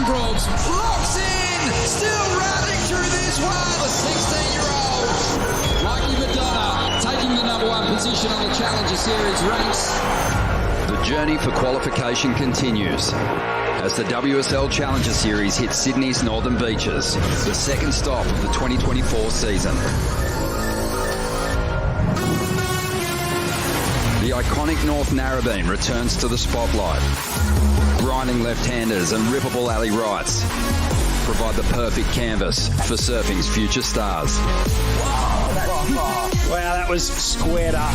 Aaron Brooks locks in, still rounding through this one. The 16-year-old Mikey Madonna taking the #1 position on the Challenger Series ranks. The journey for qualification continues as the WSL Challenger Series hits Sydney's northern beaches, the second stop of the 2024 season. The iconic North Narrabeen returns to the spotlight. Grinding left-handers and rippable alley rights provide the perfect canvas for surfing's future stars. Wow, that was squared up.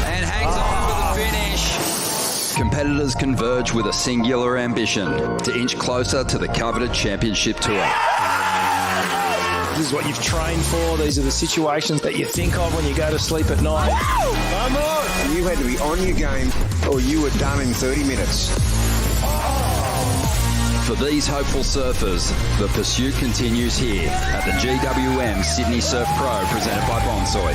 And hangs on for the finish. Competitors converge with a singular ambition to inch closer to the coveted championship tour. This is what you've trained for. These are the situations that you think of when you go to sleep at night. Come on! You had to be on your game or you were done in 30 minutes. For these hopeful surfers, the pursuit continues here at the GWM Sydney Surf Pro, presented by Bonsoy.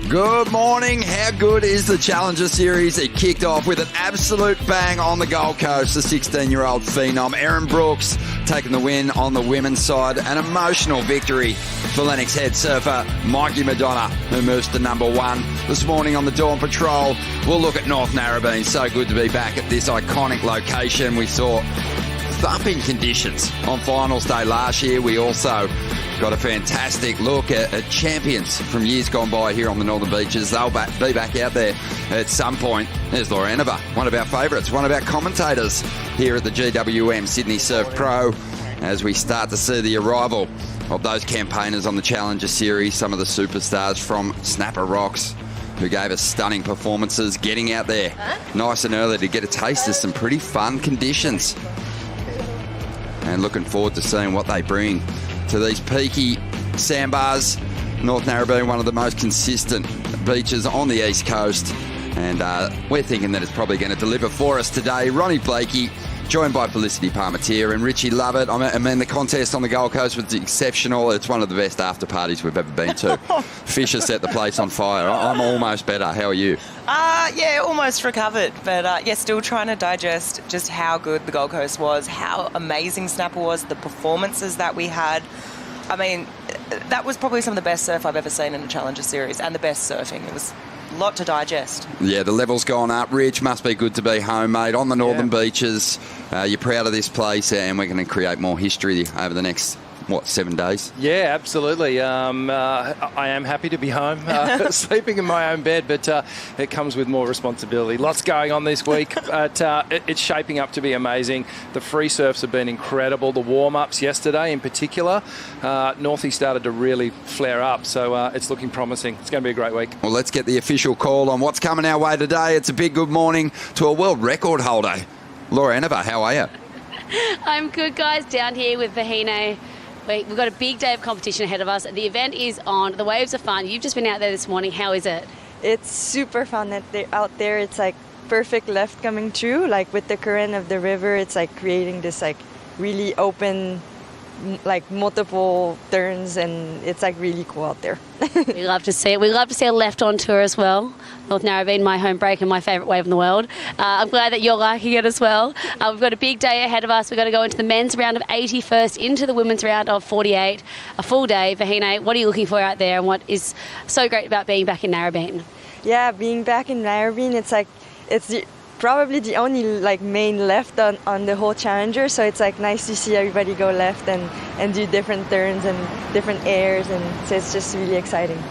Good morning. How good is the Challenger Series? It kicked off with an absolute bang on the Gold Coast. The 16-year-old phenom, Aaron Brooks, taking the win on the women's side. An emotional victory for Lennox head surfer Mikey Madonna, who moves to #1. This morning on the Dawn Patrol, we'll look at North Narrabeen. So good to be back at this iconic location. We saw thumping conditions on finals day last year. We also got a fantastic look at champions from years gone by here on the Northern Beaches. They'll be back out there at some point. There's Laura Enova, one of our favourites, one of our commentators here at the GWM Sydney Surf Pro, as we start to see the arrival of those campaigners on the Challenger Series, some of the superstars from Snapper Rocks, who gave us stunning performances, getting out there nice and early to get a taste of some pretty fun conditions. And looking forward to seeing what they bring to these peaky sandbars. North Narrabeen, one of the most consistent beaches on the East Coast. And we're thinking that it's probably going to deliver for us today. Ronnie Blakey, joined by Felicity Parmentier and Richie Lovett. I mean, the contest on the Gold Coast was exceptional. It's one of the best after parties we've ever been to. Fisher set the place on fire. I'm almost better. How are you? Yeah, almost recovered. But yeah, still trying to digest just how good the Gold Coast was, how amazing Snapper was, the performances that we had. I mean, that was probably some of the best surf I've ever seen in a Challenger Series, and the best surfing. It was a lot to digest. Yeah, the level's gone up. Rich, must be good to be home, mate, on the northern beaches. You're proud of this place, and we're going to create more history over the next, 7 days? Yeah, absolutely. I am happy to be home, sleeping in my own bed, but it comes with more responsibility. Lots going on this week, but it's shaping up to be amazing. The free surfs have been incredible. The warm-ups yesterday in particular, Northie started to really flare up, so it's looking promising. It's going to be a great week. Well, let's get the official call on what's coming our way today. It's a big good morning to a world record holder. Laura Enova, how are you? I'm good, guys. Down here with Vahine. We've got a big day of competition ahead of us. The event is on. The waves are fun. You've just been out there this morning. How is it? It's super fun out there. It's like perfect left coming through. Like with the current of the river, it's like creating this like really open, like multiple turns, and it's like really cool out there. We love to see it. We love to see a left on tour as well. North Narrabeen, my home break and my favourite wave in the world. I'm glad that you're liking it as well. We've got a big day ahead of us. We've got to go into the men's round of 80 first, into the women's round of 48. A full day. Vahine, what are you looking for out there, and what is so great about being back in Narrabeen? Yeah, being back in Narrabeen, it's like probably the only like main left on the whole Challenger, so it's like nice to see everybody go left and do different turns and different airs, and so it's just really exciting.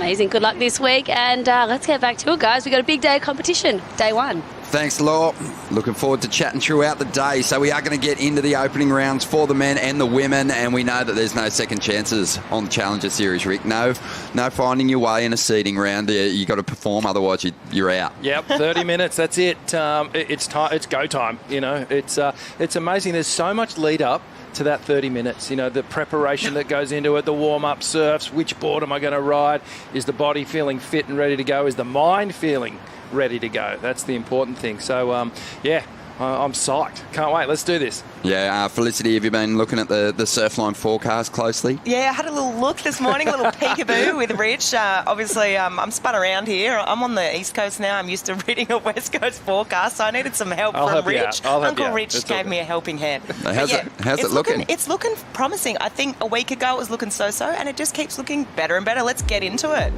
Amazing. Good luck this week. And let's get back to it, guys. We've got a big day of competition, day one. Thanks, Law. Looking forward to chatting throughout the day. So we are going to get into the opening rounds for the men and the women, and we know that there's no second chances on the Challenger Series, Rick. No finding your way in a seeding round. You got to perform, otherwise you're out. Yep, 30 minutes. That's it. It's time. It's go time. You know, it's amazing. There's so much lead up to that 30 minutes. You know, the preparation that goes into it, the warm-up surfs, which board am I going to ride? Is the body feeling fit and ready to go? Is the mind feeling ready to go? That's the important thing. So, I'm psyched. Can't wait. Let's do this. Yeah, Felicity, have you been looking at the Surfline forecast closely? Yeah, I had a little look this morning, a little peekaboo with Rich. Obviously, I'm spun around here. I'm on the East Coast now. I'm used to reading a West Coast forecast, so I needed some help from Rich. Uncle Rich gave me a helping hand. How's it looking? It's looking promising. I think a week ago it was looking so-so, and it just keeps looking better and better. Let's get into it.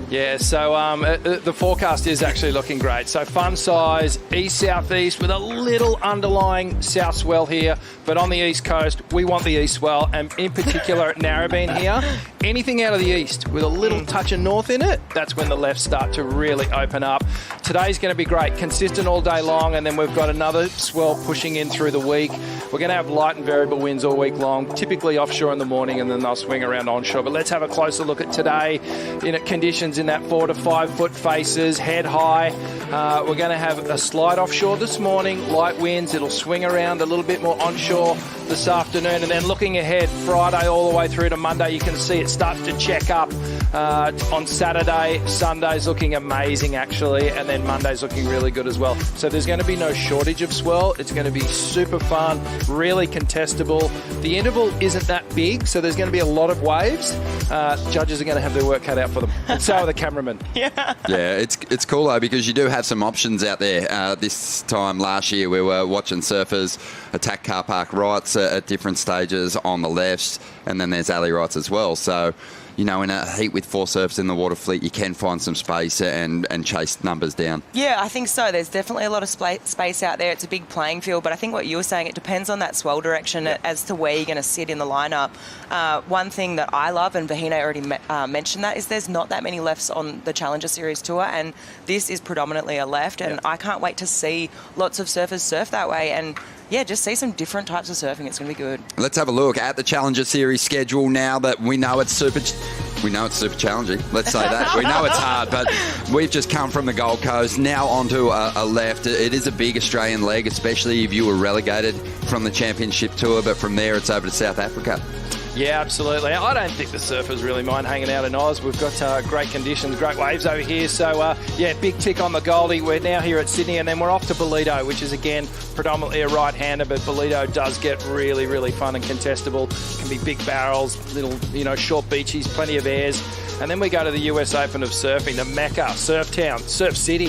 Yeah, so the forecast is actually looking great. So fun size, east-southeast with a little underlying south swell here. But on the east coast, we want the east swell. And in particular at Narrabeen here, anything out of the east with a little touch of north in it, that's when the lefts start to really open up. Today's going to be great, consistent all day long. And then we've got another swell pushing in through the week. We're going to have light and variable winds all week long, typically offshore in the morning, and then they'll swing around onshore. But let's have a closer look at today. Conditions in that 4 to 5 foot faces, head high. We're going to have a slight offshore this morning, light winds. It'll swing around a little bit more onshore this afternoon. And then looking ahead, Friday all the way through to Monday, you can see it starts to check up on Saturday. Sunday's looking amazing, actually. And then Monday's looking really good as well. So there's going to be no shortage of swell. It's going to be super fun, really contestable. The interval isn't that big, so there's going to be a lot of waves. Judges are going to have their work cut out for them. And so are the cameramen. Yeah, it's cool though, because you do have some options out there. This time last year we were watching surfers attack car park rights at different stages on the lefts, and then there's alley rights as well. So, you know, in a heat with 4 surfs in the water fleet, you can find some space and chase numbers down. Yeah, I think so. There's definitely a lot of space out there. It's a big playing field, but I think what you were saying, it depends on that swell direction as to where you're going to sit in the lineup. One thing that I love, and Vahine already mentioned that, is there's not that many lefts on the Challenger Series Tour, and this is predominantly a left, and I can't wait to see lots of surfers surf that way, and just see some different types of surfing. It's going to be good. Let's have a look at the Challenger Series schedule now that we know it's super challenging. Let's say that. We know it's hard, but we've just come from the Gold Coast, now onto a left. It is a big Australian leg, especially if you were relegated from the Championship Tour, but from there it's over to South Africa. Yeah, absolutely. I don't think the surfers really mind hanging out in Oz. We've got great conditions, great waves over here. So, big tick on the Goldie. We're now here at Sydney, and then we're off to Bolito, which is, again, predominantly a right-hander, but Bolito does get really, really fun and contestable. It can be big barrels, little, short beaches, plenty of airs. And then we go to the US Open of Surfing, the Mecca, Surf Town, Surf City.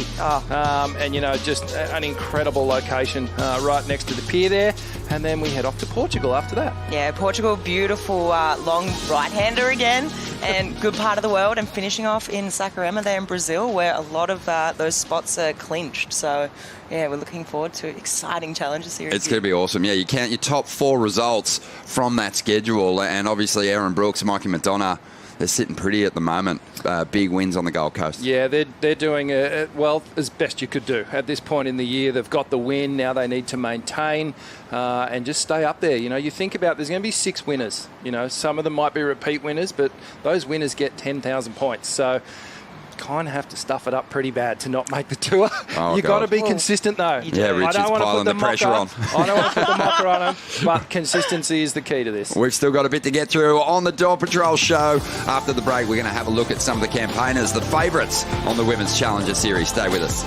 Just an incredible location right next to the pier there. And then we head off to Portugal after that. Yeah, Portugal, beautiful long right-hander again, and good part of the world. And finishing off in Saquarema there in Brazil, where a lot of those spots are clinched. So, we're looking forward to an exciting Challenger Series. It's going to be awesome. Yeah, you count your top 4 results from that schedule. And obviously Aaron Brooks, Mikey Madonna, they're sitting pretty at the moment. Big wins on the Gold Coast. Yeah, they're doing well as best you could do at this point in the year. They've got the win. Now they need to maintain and just stay up there. You think about there's going to be 6 winners. Some of them might be repeat winners, but those winners get 10,000 points. So kind of have to stuff it up pretty bad to not make the tour. You've got to be consistent, though. Yeah, Richard's piling the pressure on. I don't want to put the mocker on them, but consistency is the key to this. We've still got a bit to get through on the Dawn Patrol show. After the break, we're going to have a look at some of the campaigners, the favourites on the Women's Challenger Series. Stay with us.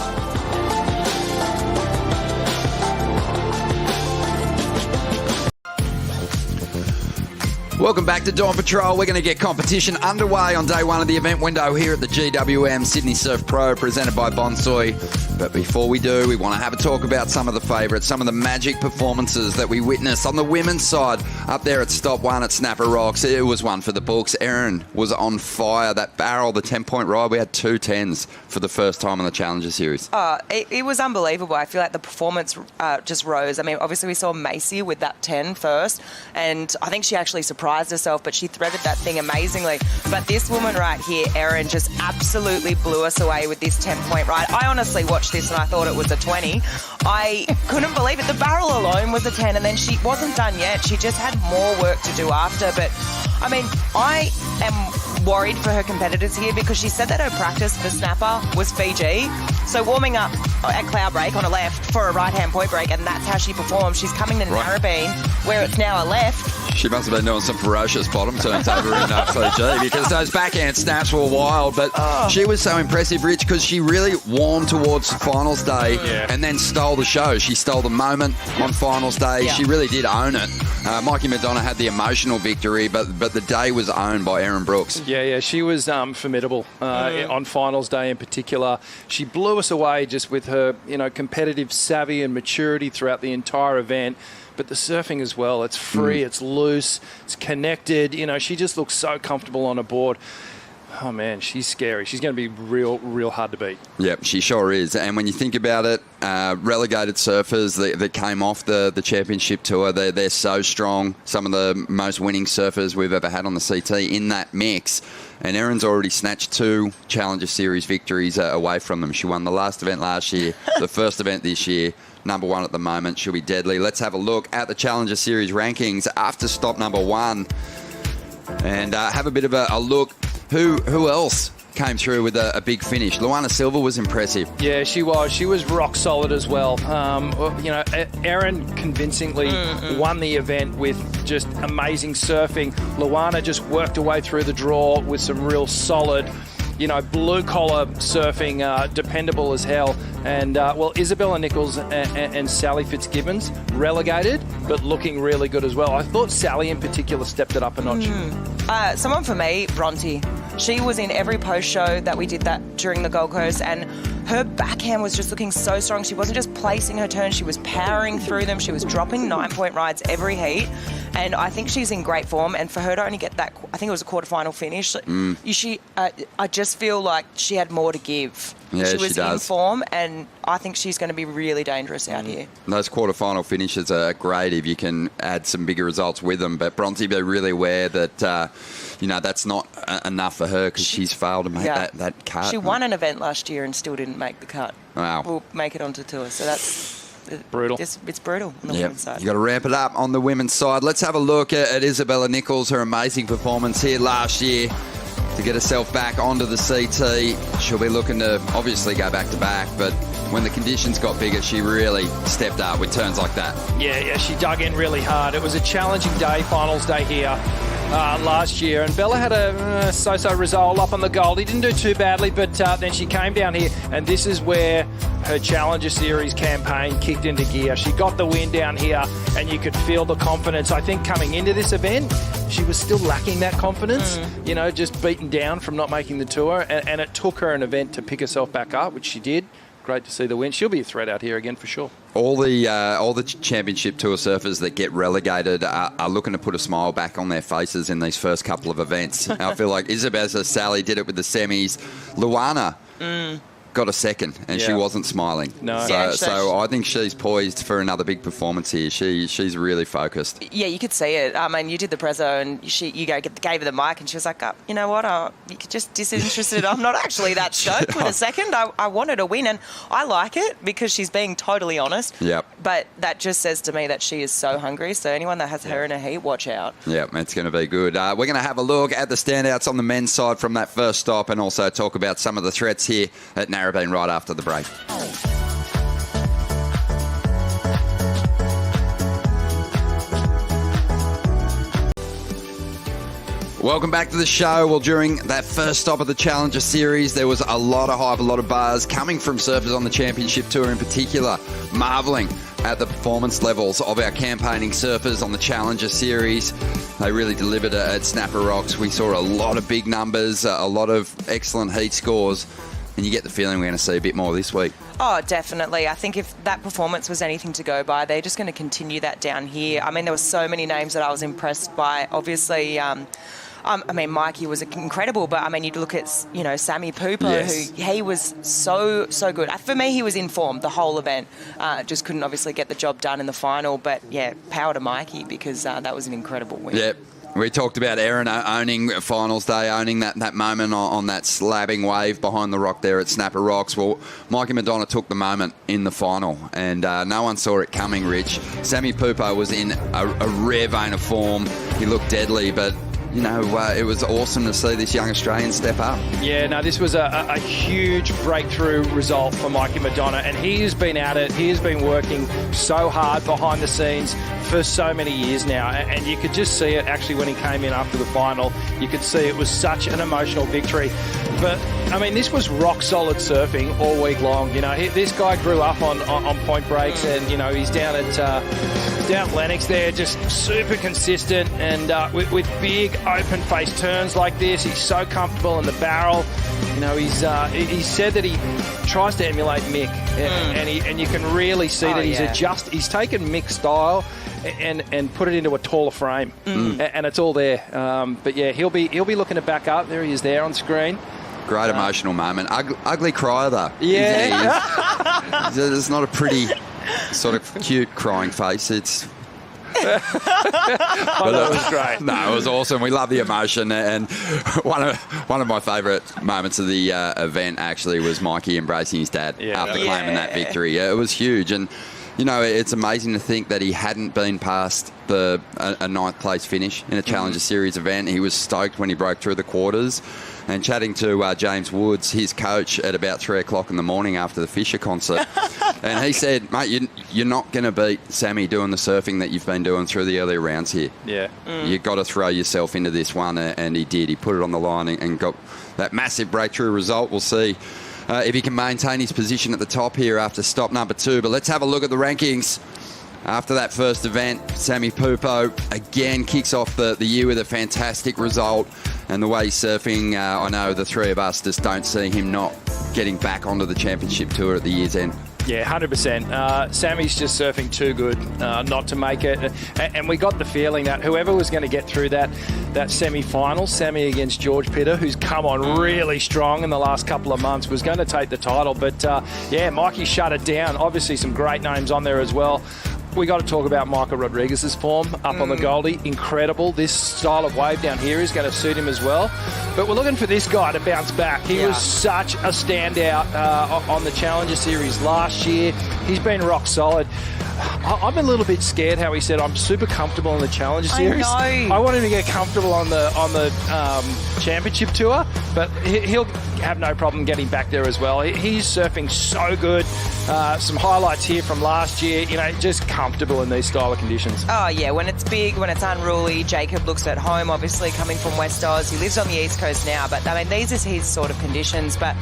Welcome back to Dawn Patrol. We're going to get competition underway on day 1 of the event window here at the GWM Sydney Surf Pro, presented by Bonsoy. But before we do, we want to have a talk about some of the favourites, some of the magic performances that we witnessed on the women's side up there at Stop 1 at Snapper Rocks. It was one for the books. Erin was on fire. That barrel, the 10-point ride, we had 2 10s for the first time on the Challenger Series. It was unbelievable. I feel like the performance just rose. I mean, obviously we saw Macy with that 10 first, and I think she actually surprised surprised herself, but she threaded that thing amazingly. But this woman right here, Erin, just absolutely blew us away with this 10-point ride. I honestly watched this and I thought it was a 20. I couldn't believe it. The barrel alone was a 10, and then she wasn't done yet. She just had more work to do after. But, I mean, I am worried for her competitors here because she said that her practice for snapper was Fiji. So warming up at cloud break on a left for a right-hand point break, and that's how she performed. She's coming to Narrabeen, where it's now a left. She must have been doing some ferocious bottom turns over in Fiji, because those backhand snaps were wild. But she was so impressive, Rich, because she really warmed towards finals day and then stole the show. She stole the moment on finals day. She really did own it. Mikey Madonna had the emotional victory, but the day was owned by Erin Brooks. Yeah, she was formidable on finals day in particular. She blew us away just with her, competitive savvy and maturity throughout the entire event. But the surfing as well, it's free, it's loose, it's connected. She just looks so comfortable on a board. Oh, man, she's scary. She's going to be real hard to beat. Yep, she sure is. And when you think about it, relegated surfers that came off the championship tour, they're so strong. Some of the most winning surfers we've ever had on the CT in that mix. And Erin's already snatched 2 Challenger Series victories away from them. She won the last event last year, the first event this year. Number 1 at the moment. She'll be deadly. Let's have a look at the Challenger Series rankings after stop number 1 and have a bit of a look. Who else came through with a big finish? Luana Silva was impressive. Yeah, she was. She was rock solid as well. Erin convincingly won the event with just amazing surfing. Luana just worked her way through the draw with some real solid, blue-collar surfing, dependable as hell. And, Isabella Nichols and Sally Fitzgibbons relegated, but looking really good as well. I thought Sally in particular stepped it up a notch. Someone for me, Bronte. She was in every post-show that we did that during the Gold Coast, and her backhand was just looking so strong. She wasn't just placing her turns, she was powering through them. She was dropping 9-point rides every heat. And I think she's in great form. And for her to only get that, I think it was a quarterfinal finish, I just feel like she had more to give. Yeah, she was she does. in form, and I think she's going to be really dangerous out here. Those quarterfinal finishes are great if you can add some bigger results with them. But Bronte, be really aware that, that's not enough for her because she's failed to make that cut. She won an event last year and still didn't make the cut. Wow. We'll make it onto tour. So that's brutal. It's brutal on the women's side. You've got to ramp it up on the women's side. Let's have a look at Isabella Nichols, her amazing performance here last year to get herself back onto the CT. She'll be looking to obviously go back to back, but when the conditions got bigger, she really stepped up with turns like that. Yeah, she dug in really hard. It was a challenging day, finals day here last year, and Bella had a so-so result up on the Gold. He didn't do too badly, but then she came down here, and this is where her Challenger Series campaign kicked into gear. She got the win down here, and you could feel the confidence. I think coming into this event, she was still lacking that confidence, just beaten down from not making the tour, and it took her an event to pick herself back up, which she did. Great to see the win. She'll be a threat out here again for sure. All the championship tour surfers that get relegated are looking to put a smile back on their faces in these first couple of events. I feel like Isabella, Sally did it with the semis. Luana got a second, and she wasn't smiling. No. So I think she's poised for another big performance here. She's really focused. Yeah, you could see it. I mean, you did the prezzo, and gave her the mic, and she was like, you know what? You could just disinterested. I'm not actually that stoked with a second. I wanted to win, and I like it because she's being totally honest. Yep. But that just says to me that she is so hungry. So anyone that has her in a heat, watch out. Yep, it's going to be good. We're going to have a look at the standouts on the men's side from that first stop, and also talk about some of the threats here at Narrabeen right after the break. Welcome back to the show. Well, during that first stop of the Challenger Series, there was a lot of hype, a lot of buzz coming from surfers on the Championship Tour in particular, marvelling at the performance levels of our campaigning surfers on the Challenger Series. They really delivered at Snapper Rocks. We saw a lot of big numbers, a lot of excellent heat scores, and you get the feeling we're going to see a bit more this week. Oh, definitely. I think if that performance was anything to go by, they're just going to continue that down here. I mean, there were so many names that I was impressed by. Obviously, Mikey was incredible, but you'd look at, Sammy Pooper, who he was so good. For me, he was in form the whole event. Just couldn't obviously get the job done in the final, but yeah, power to Mikey because that was an incredible win. Yep. We talked about Aaron owning finals day, owning that moment on that slabbing wave behind the rock there at Snapper Rocks. Well, Mikey Madonna took the moment in the final, and no one saw it coming, Rich. Sammy Pupo was in a rare vein of form. He looked deadly, but it was awesome to see this young Australian step up. Yeah, no, this was a huge breakthrough result for Mikey Madonna, and he has been at it. He has been working so hard behind the scenes for so many years now, and you could just see it actually when he came in after the final. You could see it was such an emotional victory. But, I mean, this was rock-solid surfing all week long. This guy grew up on Point Breaks, and, he's down at Lennox there, just super consistent, and with big open-faced turns like this. He's so comfortable in the barrel. He said that he tries to emulate Mick, and you can really see that he's taken Mick's style and put it into a taller frame, and it's all there. But yeah, he'll be looking to back up. There he is there on screen. Great emotional moment. Ugly crier though. Yeah. It's not a pretty sort of cute crying face. It's. That was great. No, it was awesome. We love the emotion, and one of my favourite moments of the event actually was Mikey embracing his dad after claiming that victory. It was huge, and it's amazing to think that he hadn't been past a ninth place finish in a Challenger Series event. He was stoked when he broke through the quarters. And chatting to James Woods, his coach, at about 3 o'clock in the morning after the Fisher concert, and he said, mate, you're not going to beat Sammy doing the surfing that you've been doing through the earlier rounds here. Yeah. You've got to throw yourself into this one, and he did. He put it on the line and got that massive breakthrough result. We'll see if he can maintain his position at the top here after stop number 2. But let's have a look at the rankings. After that first event, Sammy Pupo again kicks off the year with a fantastic result. And the way he's surfing, I know the three of us just don't see him not getting back onto the championship tour at the year's end. Yeah, 100%. Sammy's just surfing too good not to make it. And we got the feeling that whoever was going to get through that semi-final, Sammy against George Pitter, who's come on really strong in the last couple of months, was going to take the title. But, Mikey shut it down. Obviously some great names on there as well. We got to talk about Michael Rodriguez's form up on the Goldie. Incredible. This style of wave down here is going to suit him as well. But we're looking for this guy to bounce back. He was such a standout on the Challenger Series last year. He's been rock solid. I'm a little bit scared how he said, I'm super comfortable in the Challenger Series. I know. I want him to get comfortable on the Championship Tour, but he'll have no problem getting back there as well. He's surfing so good. Some highlights here from last year, just comfortable in these style of conditions. Oh, yeah, when it's big, when it's unruly. Jacob looks at home, obviously, coming from West Oz. He lives on the East Coast now, but, these are his sort of conditions. But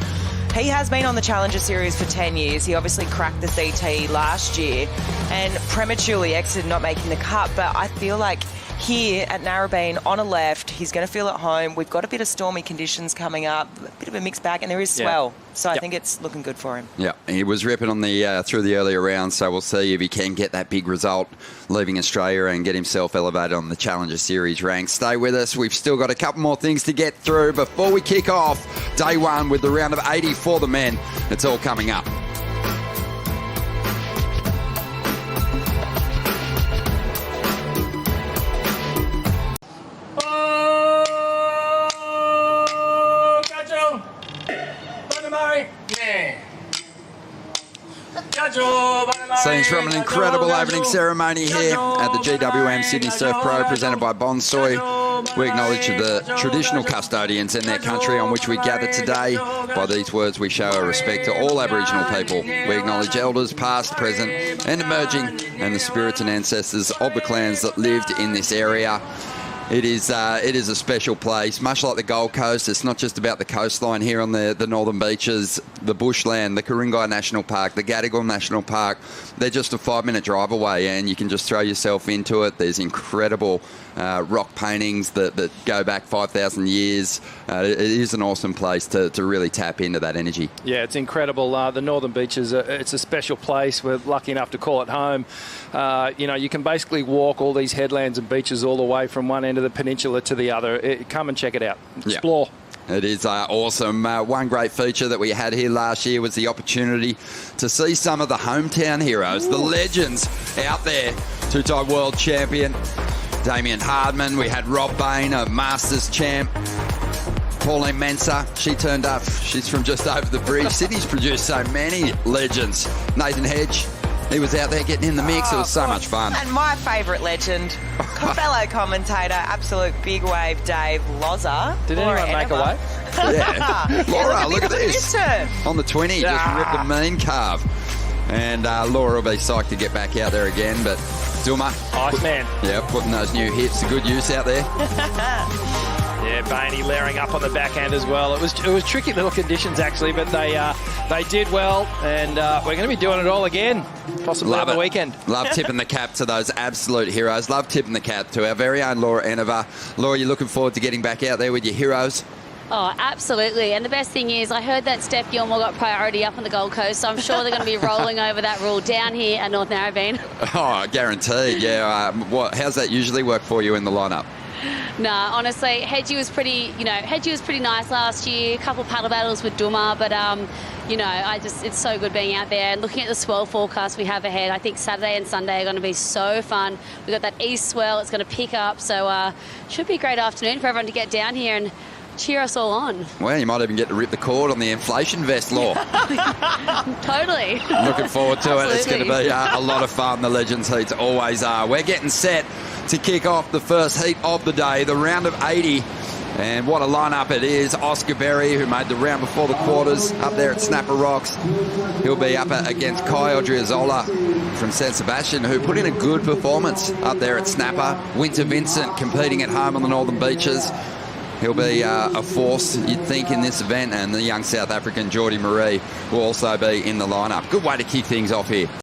he has been on the Challenger Series for 10 years. He obviously cracked the CT last year and prematurely exited, not making the cut. But I feel like here at Narrabeen, on a left, he's going to feel at home. We've got a bit of stormy conditions coming up, a bit of a mixed bag, and there is swell. So I think it's looking good for him. Yeah, he was ripping on the through the earlier rounds, so we'll see if he can get that big result leaving Australia and get himself elevated on the Challenger Series ranks. Stay with us. We've still got a couple more things to get through before we kick off day one with the round of 80 for the men. It's all coming up. Scenes from an incredible opening ceremony here at the GWM Sydney Surf Pro presented by Bonsoy. We acknowledge the traditional custodians in their country on which we gather today. By these words we show our respect to all Aboriginal people. We acknowledge elders past, present and emerging, and the spirits and ancestors of the clans that lived in this area. It is a special place, much like the Gold Coast. It's not just about the coastline here on the northern beaches, the bushland, the Ku-ring-gai National Park, the Gadigal National Park. They're just a 5-minute drive away, and you can just throw yourself into it. There's incredible rock paintings that go back 5,000 years. It is an awesome place to really tap into that energy. Yeah, it's incredible. The northern beaches, it's a special place. We're lucky enough to call it home. You can basically walk all these headlands and beaches all the way from one end of the peninsula to the other. Come and check it out. Explore. It is awesome. One great feature that we had here last year was the opportunity to see some of the hometown heroes, the legends out there. Two-time world champion Damien Hardman. We had Rob Bain, a Masters champ. Pauline Mensah, she turned up. She's from just over the bridge. Sydney's produced so many legends. Nathan Hedge, he was out there getting in the mix. It was so much fun. And my favourite legend, fellow commentator, absolute big wave Dave Loza. Did anyone make a wave? Yeah. Laura, look at this. Turn. On the 20, just ripped a mean carve. And Laura will be psyched to get back out there again. But Duma. Iceman. Yeah, putting those new hips to good use out there. Yeah, Bainey layering up on the backhand as well. It was tricky little conditions actually, but they did well, and we're going to be doing it all again, possibly on the weekend. Love tipping the cap to those absolute heroes. Love tipping the cap to our very own Laura Enova. Laura, you're looking forward to getting back out there with your heroes? Oh, absolutely. And the best thing is, I heard that Steph Gilmore got priority up on the Gold Coast, so I'm sure they're going to be rolling over that rule down here at North Narrabeen. Oh, guaranteed, yeah. How's that usually work for you in the lineup? Nah, honestly, Hedgie was pretty nice last year. A couple of paddle battles with Duma, but it's so good being out there and looking at the swell forecast we have ahead. I think Saturday and Sunday are going to be so fun. We've got that east swell; it's going to pick up, so should be a great afternoon for everyone to get down here and cheer us all on. Well, you might even get to rip the cord on the inflation vest, Law. Totally. Looking forward to it. It's going to be a lot of fun. The Legends Heats always are. We're getting set to kick off the first heat of the day, the round of 80. And what a lineup it is. Oscar Berry, who made the round before the quarters, up there at Snapper Rocks. He'll be up against Kai Odriozola from San Sebastian, who put in a good performance up there at Snapper. Winter Vincent competing at home on the Northern Beaches. He'll be a force, you'd think, in this event. And the young South African Geordie Marie will also be in the lineup. Good way to kick things off here.